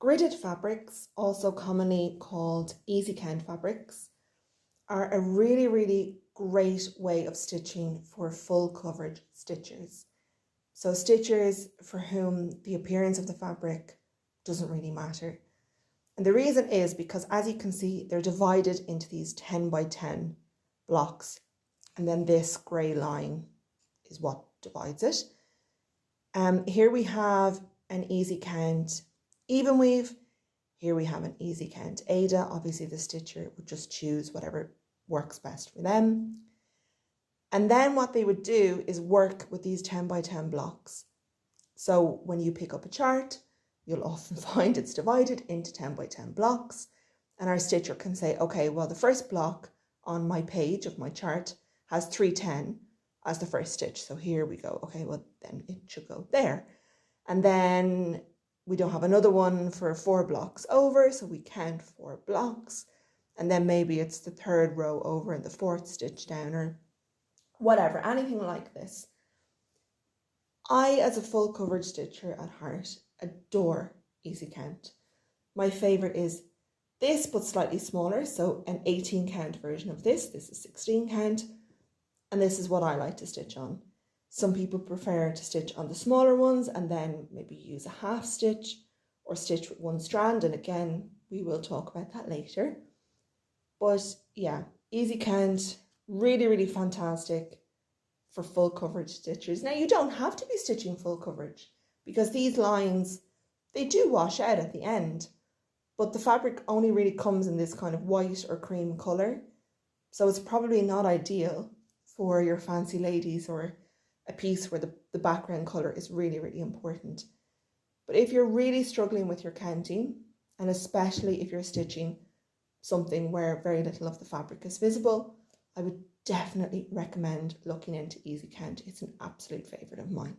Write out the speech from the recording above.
Gridded fabrics, also commonly called easy count fabrics, are a really, really great way of stitching for full coverage stitchers. So stitchers for whom the appearance of the fabric doesn't really matter. And the reason is because, as you can see, they're divided into these 10 by 10 blocks. And then this grey line is what divides it. Here we have an easy count even weave. Here we have an easy count Aida. Obviously the stitcher would just choose whatever works best for them. And then what they would do is work with these 10 by 10 blocks. So when you pick up a chart, you'll often find it's divided into 10 by 10 blocks. And our stitcher can say, okay, well, the first block on my page of my chart has 310 as the first stitch. So here we go. Okay, well, then it should go there. And then we don't have another one for 4 blocks over, so we count 4 blocks. And then maybe it's the third row over and the fourth stitch down, or whatever, anything like this. I, as a full coverage stitcher at heart, adore easy count. My favourite is this, but slightly smaller, so an 18 count version of this. This is 16 count, and this is what I like to stitch on. Some people prefer to stitch on the smaller ones and then maybe use a half stitch or stitch with one strand, and again, we will talk about that later. But yeah, easy count, really, really fantastic for full coverage stitchers. Now, you don't have to be stitching full coverage because these lines, they do wash out at the end, but the fabric only really comes in this kind of white or cream colour. So it's probably not ideal for your fancy ladies or a piece where the background colour is really, really important. But if you're really struggling with your counting, and especially if you're stitching something where very little of the fabric is visible, I would definitely recommend looking into easy count. It's an absolute favourite of mine.